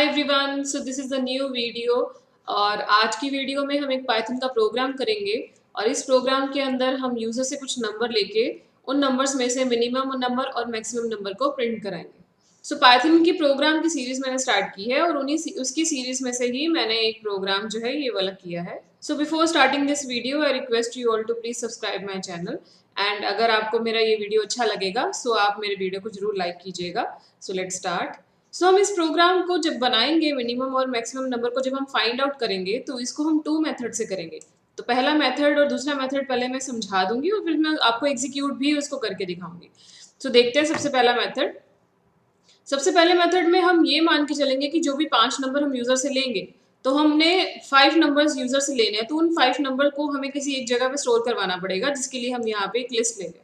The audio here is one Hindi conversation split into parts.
Hi everyone, so this is the new video. और आज की वीडियो में हम एक पाइथन का प्रोग्राम करेंगे और इस प्रोग्राम के अंदर हम यूज़र से कुछ नंबर लेके उन नंबर्स में से मिनिमम नंबर और मैक्सिमम नंबर को प्रिंट कराएंगे। सो पाइथन की प्रोग्राम की सीरीज़ मैंने स्टार्ट की है और उसकी सीरीज़ में से ही मैंने एक प्रोग्राम जो है ये वाला किया है। So before starting this video I request you all to please subscribe my channel and अगर आपको मेरा ये वीडियो अच्छा लगेगा सो आप मेरे वीडियो को जरूर लाइक कीजिएगा। So let's start. सो हम इस प्रोग्राम को जब बनाएंगे मिनिमम और मैक्सिमम नंबर को जब हम फाइंड आउट करेंगे तो इसको हम टू मेथड से करेंगे। तो पहला मेथड और दूसरा मेथड पहले मैं समझा दूंगी और फिर मैं आपको एग्जीक्यूट भी उसको करके दिखाऊंगी। सो देखते हैं सबसे पहला मेथड। सबसे पहले मेथड में हम ये मान के चलेंगे कि जो भी 5 नंबर हम यूजर से लेंगे तो हमने 5 नंबर्स यूजर से लेने हैं, तो उन 5 नंबर को हमें किसी एक जगह पे स्टोर करवाना पड़ेगा, जिसके लिए हम यहाँ पे एक लिस्ट ले लें।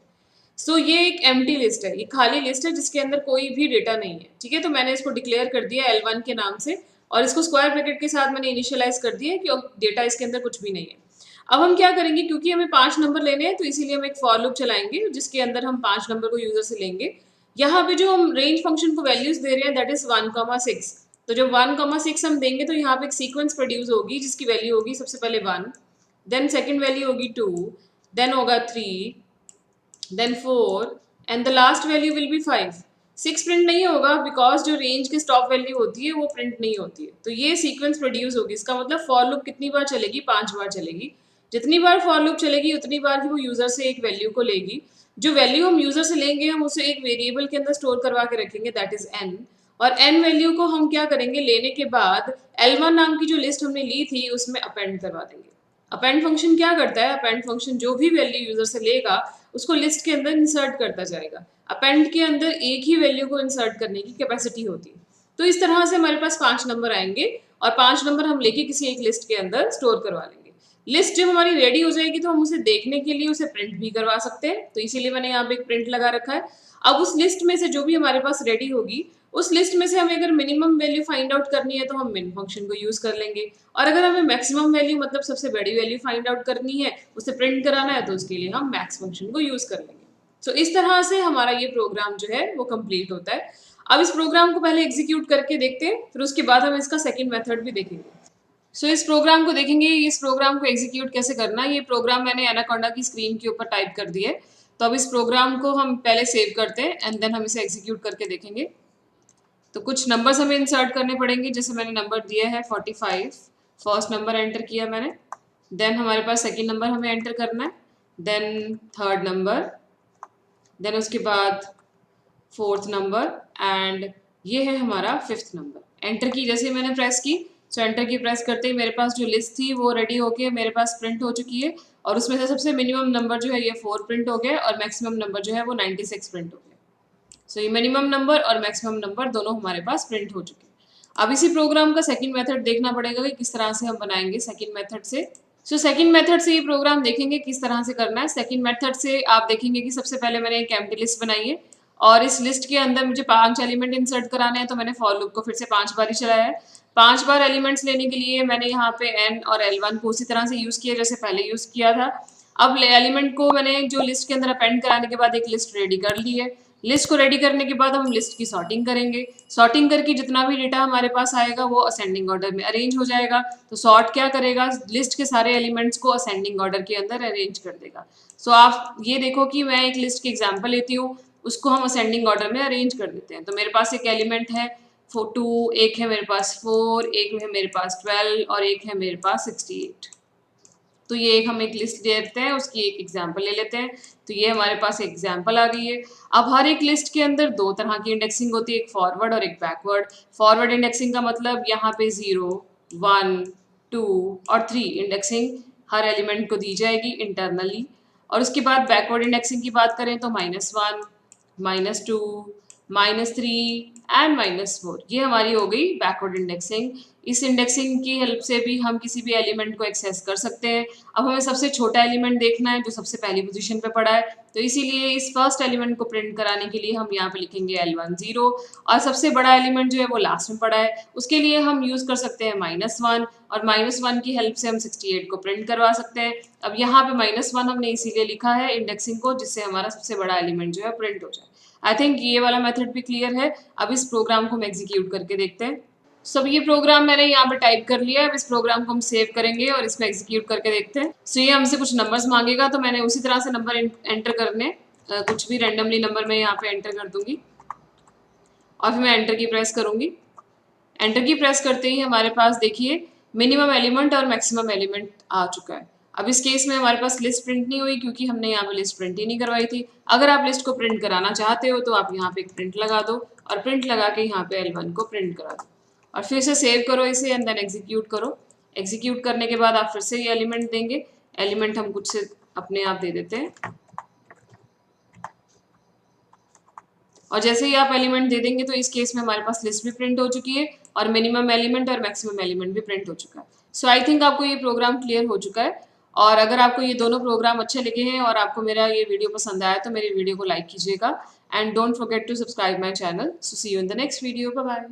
सो ये एक एम्प्टी लिस्ट है, ये खाली लिस्ट है जिसके अंदर कोई भी डेटा नहीं है। ठीक है, तो मैंने इसको डिक्लेयर कर दिया L1 के नाम से और इसको स्क्वायर ब्रैकेट के साथ मैंने इनिशियलाइज कर दिया कि अब डेटा इसके अंदर कुछ भी नहीं है। अब हम क्या करेंगे, क्योंकि हमें 5 नंबर लेने हैं तो इसीलिए हम एक फॉर लूप चलाएंगे जिसके अंदर हम 5 नंबर को यूजर से लेंगे। यहाँ पे जो हम रेंज फंक्शन को वैल्यूज दे रहे हैं दैट इज 1,6। तो जब 1,6 हम देंगे तो यहाँ पे एक सीक्वेंस प्रोड्यूस होगी जिसकी वैल्यू होगी सबसे पहले 1, देन सेकेंड वैल्यू होगी 2, देन होगा 3, then 4 and the last value will be 5। 6 print नहीं होगा बिकॉज जो रेंज की स्टॉप वैल्यू होती है वो प्रिंट नहीं होती है। तो ये सीक्वेंस प्रोड्यूस होगी, इसका मतलब फॉर लूप कितनी बार चलेगी, 5 बार चलेगी। जितनी बार फॉर लूप चलेगी उतनी बार ही वो यूजर से एक वैल्यू को लेगी। जो वैल्यू हम यूजर से लेंगे हम उसे एक वेरिएबल के अंदर स्टोर करवा के रखेंगे दैट इज n। और n वैल्यू को हम क्या करेंगे, लेने के बाद L1 नाम की जो लिस्ट हमने ली थी उसमें अपेंड करवा देंगे। अपेंड फंक्शन क्या करता है, अपेंड फंक्शन जो भी वैल्यू यूजर से लेगा उसको लिस्ट के अंदर इंसर्ट करता जाएगा। अपेंड के अंदर एक ही वैल्यू को इंसर्ट करने की कैपेसिटी होती है। तो इस तरह से हमारे पास 5 नंबर आएंगे और 5 नंबर हम लेके किसी एक लिस्ट के अंदर स्टोर करवा लेंगे। लिस्ट जब हमारी रेडी हो जाएगी तो हम उसे देखने के लिए उसे प्रिंट भी करवा सकते हैं, तो इसीलिए मैंने यहाँ पे एक प्रिंट लगा रखा है। अब उस लिस्ट में से जो भी हमारे पास रेडी होगी उस लिस्ट में से हमें अगर मिनिमम वैल्यू फाइंड आउट करनी है तो हम मिन फंक्शन को यूज कर लेंगे, और अगर हमें मैक्सिमम वैल्यू मतलब सबसे बड़ी वैल्यू फाइंड आउट करनी है, उसे प्रिंट कराना है, तो उसके लिए हम मैक्स फंक्शन को यूज कर लेंगे। सो इस तरह से हमारा ये प्रोग्राम जो है वो कंप्लीट होता है। अब इस प्रोग्राम को पहले एग्जीक्यूट करके देखते हैं, फिर उसके बाद हम इसका सेकेंड मेथड भी देखेंगे। सो इस प्रोग्राम को देखेंगे, इस प्रोग्राम को एग्जीक्यूट कैसे करना है। ये प्रोग्राम मैंने एनाकोंडा की स्क्रीन के ऊपर टाइप कर दिया है। तो अब इस प्रोग्राम को हम पहले सेव करते हैं एंड देन हम इसे एग्जीक्यूट करके देखेंगे। तो कुछ नंबर्स हमें इंसर्ट करने पड़ेंगे, जैसे मैंने नंबर दिया है 45, फर्स्ट नंबर एंटर किया मैंने, देन हमारे पास सेकेंड नंबर हमें एंटर करना है, देन थर्ड नंबर, देन उसके बाद फोर्थ नंबर एंड ये है हमारा फिफ्थ नंबर। एंटर की जैसे मैंने प्रेस की, सो एंटर की प्रेस करते ही मेरे पास जो लिस्ट थी वो रेडी होके मेरे पास प्रिंट हो चुकी है, और उसमें से सबसे मिनिमम नंबर जो है ये 4 प्रिंट हो गया और मैक्सिमम नंबर जो है वो 96 प्रिंट हो गया। सो ये मिनिमम नंबर और मैक्सिमम नंबर दोनों हमारे पास प्रिंट हो चुके हैं। अब इसी प्रोग्राम का सेकंड मेथड देखना पड़ेगा कि किस तरह से हम बनाएंगे सेकंड मेथड से। सो सेकंड मेथड से ये प्रोग्राम देखेंगे किस तरह से करना है। सेकंड मेथड से आप देखेंगे कि सबसे पहले मैंने एक एम्प्टी लिस्ट बनाई है और इस लिस्ट के अंदर मुझे 5 एलिमेंट इंसर्ट कराने हैं, तो मैंने फॉर लूप को फिर से 5 बार ही चलाया है। 5 बार एलिमेंट्स लेने के लिए मैंने यहाँ पे n और L1 को उसी तरह से यूज किया जैसे पहले यूज किया था। अब एलिमेंट को मैंने जो लिस्ट के अंदर अपेंड कराने के बाद एक लिस्ट रेडी कर ली है। लिस्ट को रेडी करने के बाद हम लिस्ट की सॉर्टिंग करेंगे। सॉर्टिंग करके जितना भी डेटा हमारे पास आएगा वो असेंडिंग ऑर्डर में अरेंज हो जाएगा। तो सॉर्ट क्या करेगा, लिस्ट के सारे एलिमेंट्स को असेंडिंग ऑर्डर के अंदर अरेंज कर देगा। सो आप ये देखो कि मैं एक लिस्ट की एग्जांपल लेती हूँ, उसको हम असेंडिंग ऑर्डर में अरेंज कर देते हैं। तो मेरे पास एक एलिमेंट है 2, एक है मेरे पास 4, एक है मेरे पास 12 और एक है मेरे पास 68। तो ये एक हम एक लिस्ट दे देते हैं, उसकी एक एग्जांपल ले लेते हैं। तो ये हमारे पास एग्जांपल आ गई है। अब हर एक लिस्ट के अंदर दो तरह की इंडेक्सिंग होती है, एक फॉरवर्ड और एक बैकवर्ड। फॉरवर्ड इंडेक्सिंग का मतलब यहाँ पे 0, 1, 2 और 3 इंडेक्सिंग हर एलिमेंट को दी जाएगी इंटरनली। और उसके बाद बैकवर्ड इंडेक्सिंग की बात करें तो -1, -2, -3 एंड -4, ये हमारी हो गई बैकवर्ड इंडेक्सिंग। इस इंडेक्सिंग की हेल्प से भी हम किसी भी एलिमेंट को एक्सेस कर सकते हैं। अब हमें सबसे छोटा एलिमेंट देखना है जो सबसे पहली पोजीशन पे पड़ा है, तो इसीलिए इस फर्स्ट एलिमेंट को प्रिंट कराने के लिए हम यहाँ पे लिखेंगे L1 0, और सबसे बड़ा एलिमेंट जो है वो लास्ट में पड़ा है, उसके लिए हम यूज़ कर सकते हैं -1, और -1 की हेल्प से हम 68 को प्रिंट करवा सकते हैं। अब यहाँ पे -1 हमने इसीलिए लिखा है इंडेक्सिंग को, जिससे हमारा सबसे बड़ा एलिमेंट जो है प्रिंट हो जाए। आई थिंक ये वाला मेथड भी क्लियर है। अब इस प्रोग्राम को हम एग्जीक्यूट करके देखते हैं। सब ये प्रोग्राम मैंने यहाँ पे टाइप कर लिया है। अब इस प्रोग्राम को हम सेव करेंगे और इसमें एग्जीक्यूट करके देखते हैं। सो ये हमसे कुछ नंबर्स मांगेगा, तो मैंने उसी तरह से नंबर एंटर करने, कुछ भी रैंडमली नंबर मैं यहाँ पे एंटर कर दूंगी और फिर मैं एंटर की प्रेस करूंगी। एंटर की प्रेस करते ही हमारे पास देखिए मिनिमम एलिमेंट और मैक्सिमम एलिमेंट आ चुका है। अब इस केस में हमारे पास लिस्ट प्रिंट नहीं हुई क्योंकि हमने यहाँ पे लिस्ट प्रिंट ही नहीं करवाई थी। अगर आप लिस्ट को प्रिंट कराना चाहते हो तो आप यहाँ पे एक प्रिंट लगा दो और प्रिंट लगा के यहाँ पे L1 को प्रिंट करा दो और फिर से सेव करो इसे एंड देन एग्जीक्यूट करो। एग्जीक्यूट करने के बाद आप फिर से ये एलिमेंट देंगे। एलिमेंट हम कुछ से अपने आप दे देते हैं और जैसे ही आप एलिमेंट दे देंगे तो इस केस में हमारे पास लिस्ट भी प्रिंट हो चुकी है और मिनिमम एलिमेंट और मैक्सिमम एलिमेंट भी प्रिंट हो चुका है। सो आई थिंक आपको ये प्रोग्राम क्लियर हो चुका है। और अगर आपको ये दोनों प्रोग्राम अच्छे लगे हैं और आपको मेरा ये वीडियो पसंद आया तो मेरी वीडियो को लाइक कीजिएगा and don't forget to subscribe my channel. So see you in the next video. Bye bye.